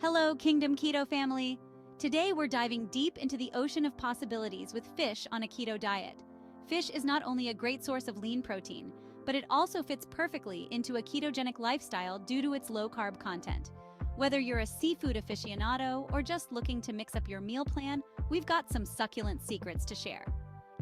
Hello, Kingdom Keto family! Today we're diving deep into the ocean of possibilities with fish on a keto diet. Fish is not only a great source of lean protein, but it also fits perfectly into a ketogenic lifestyle due to its low-carb content. Whether you're a seafood aficionado or just looking to mix up your meal plan, we've got some succulent secrets to share.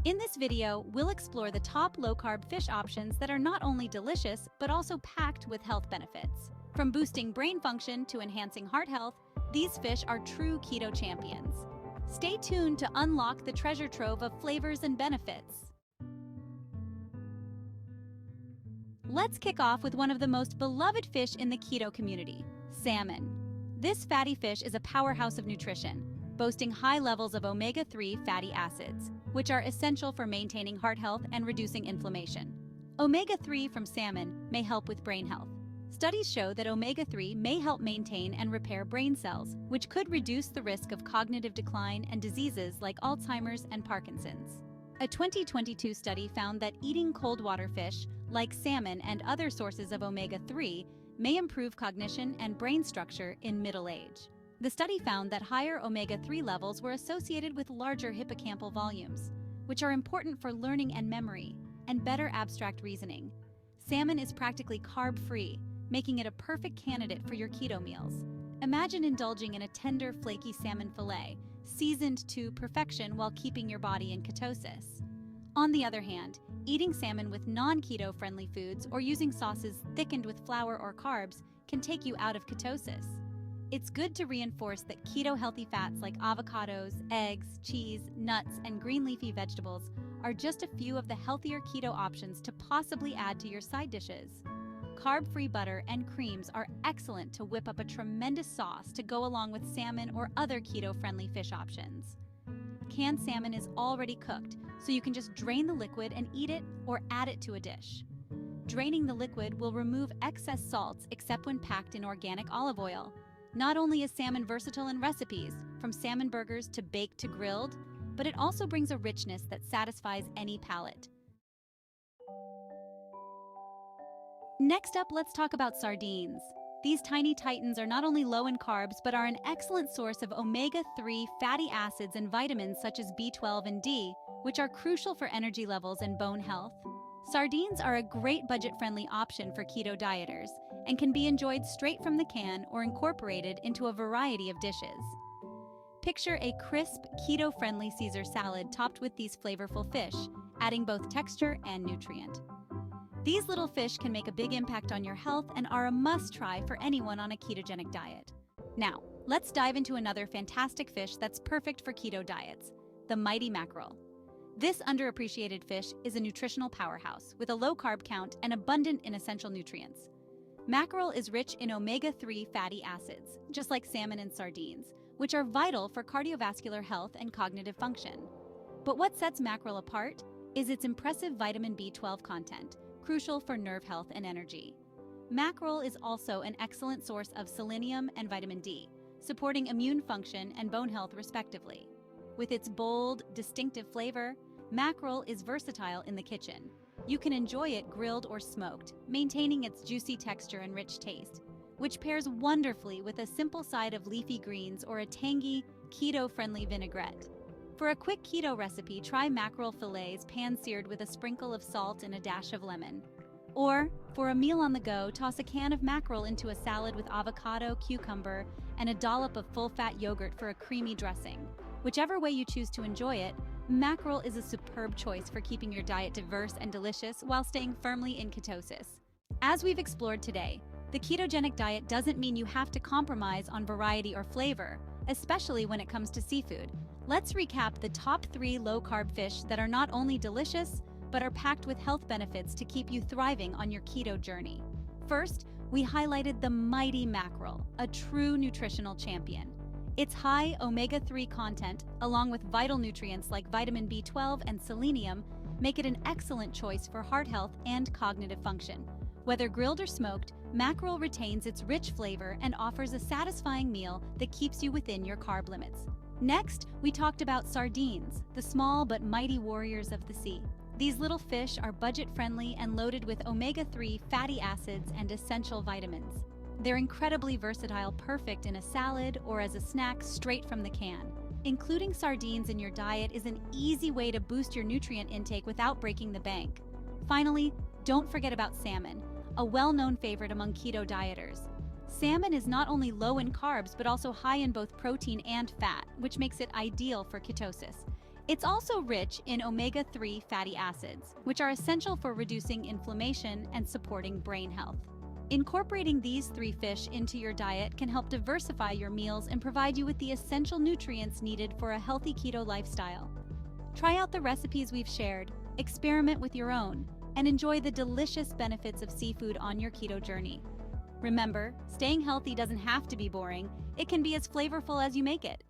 In this video, we'll explore the top low-carb fish options that are not only delicious, but also packed with health benefits. From boosting brain function to enhancing heart health, these fish are true keto champions. Stay tuned to unlock the treasure trove of flavors and benefits. Let's kick off with one of the most beloved fish in the keto community, salmon. This fatty fish is a powerhouse of nutrition, boasting high levels of omega-3 fatty acids, which are essential for maintaining heart health and reducing inflammation. Omega-3 from salmon may help with brain health. Studies show that omega-3 may help maintain and repair brain cells, which could reduce the risk of cognitive decline and diseases like Alzheimer's and Parkinson's. A 2022 study found that eating cold water fish, like salmon and other sources of omega-3, may improve cognition and brain structure in middle age. The study found that higher omega-3 levels were associated with larger hippocampal volumes, which are important for learning and memory, and better abstract reasoning. Salmon is practically carb-free, making it a perfect candidate for your keto meals. Imagine indulging in a tender, flaky salmon fillet, seasoned to perfection while keeping your body in ketosis. On the other hand, eating salmon with non-keto-friendly foods or using sauces thickened with flour or carbs can take you out of ketosis. It's good to reinforce that keto-healthy fats like avocados, eggs, cheese, nuts, and green leafy vegetables are just a few of the healthier keto options to possibly add to your side dishes. Carb-free butter and creams are excellent to whip up a tremendous sauce to go along with salmon or other keto-friendly fish options. Canned salmon is already cooked, so you can just drain the liquid and eat it or add it to a dish. Draining the liquid will remove excess salts except when packed in organic olive oil. Not only is salmon versatile in recipes, from salmon burgers to baked to grilled, but it also brings a richness that satisfies any palate. Next up, let's talk about sardines. These tiny titans are not only low in carbs, but are an excellent source of omega-3 fatty acids and vitamins such as B12 and D, which are crucial for energy levels and bone health. Sardines are a great budget-friendly option for keto dieters and can be enjoyed straight from the can or incorporated into a variety of dishes. Picture a crisp, keto-friendly Caesar salad topped with these flavorful fish, adding both texture and nutrient. These little fish can make a big impact on your health and are a must-try for anyone on a ketogenic diet. Now, let's dive into another fantastic fish that's perfect for keto diets, the mighty mackerel. This underappreciated fish is a nutritional powerhouse with a low carb count and abundant in essential nutrients. Mackerel is rich in omega-3 fatty acids, just like salmon and sardines, which are vital for cardiovascular health and cognitive function. But what sets mackerel apart is its impressive vitamin B12 content, crucial for nerve health and energy. Mackerel is also an excellent source of selenium and vitamin D, supporting immune function and bone health respectively. With its bold, distinctive flavor, mackerel is versatile in the kitchen. You can enjoy it grilled or smoked, maintaining its juicy texture and rich taste, which pairs wonderfully with a simple side of leafy greens or a tangy, keto-friendly vinaigrette. For a quick keto recipe, try mackerel fillets pan-seared with a sprinkle of salt and a dash of lemon. Or, for a meal on the go, toss a can of mackerel into a salad with avocado, cucumber, and a dollop of full-fat yogurt for a creamy dressing. Whichever way you choose to enjoy it, mackerel is a superb choice for keeping your diet diverse and delicious while staying firmly in ketosis. As we've explored today, the ketogenic diet doesn't mean you have to compromise on variety or flavor, especially when it comes to seafood. Let's recap the top 3 low-carb fish that are not only delicious, but are packed with health benefits to keep you thriving on your keto journey. First, we highlighted the mighty mackerel, a true nutritional champion. Its high omega-3 content, along with vital nutrients like vitamin B12 and selenium, make it an excellent choice for heart health and cognitive function. Whether grilled or smoked, mackerel retains its rich flavor and offers a satisfying meal that keeps you within your carb limits. Next, we talked about sardines, the small but mighty warriors of the sea. These little fish are budget-friendly and loaded with omega-3 fatty acids and essential vitamins. They're incredibly versatile, perfect in a salad or as a snack straight from the can. Including sardines in your diet is an easy way to boost your nutrient intake without breaking the bank. Finally, don't forget about salmon, a well-known favorite among keto dieters. Salmon is not only low in carbs but also high in both protein and fat, which makes it ideal for ketosis. It's also rich in omega-3 fatty acids, which are essential for reducing inflammation and supporting brain health. Incorporating these 3 fish into your diet can help diversify your meals and provide you with the essential nutrients needed for a healthy keto lifestyle. Try out the recipes we've shared, experiment with your own, and enjoy the delicious benefits of seafood on your keto journey. Remember, staying healthy doesn't have to be boring. It can be as flavorful as you make it.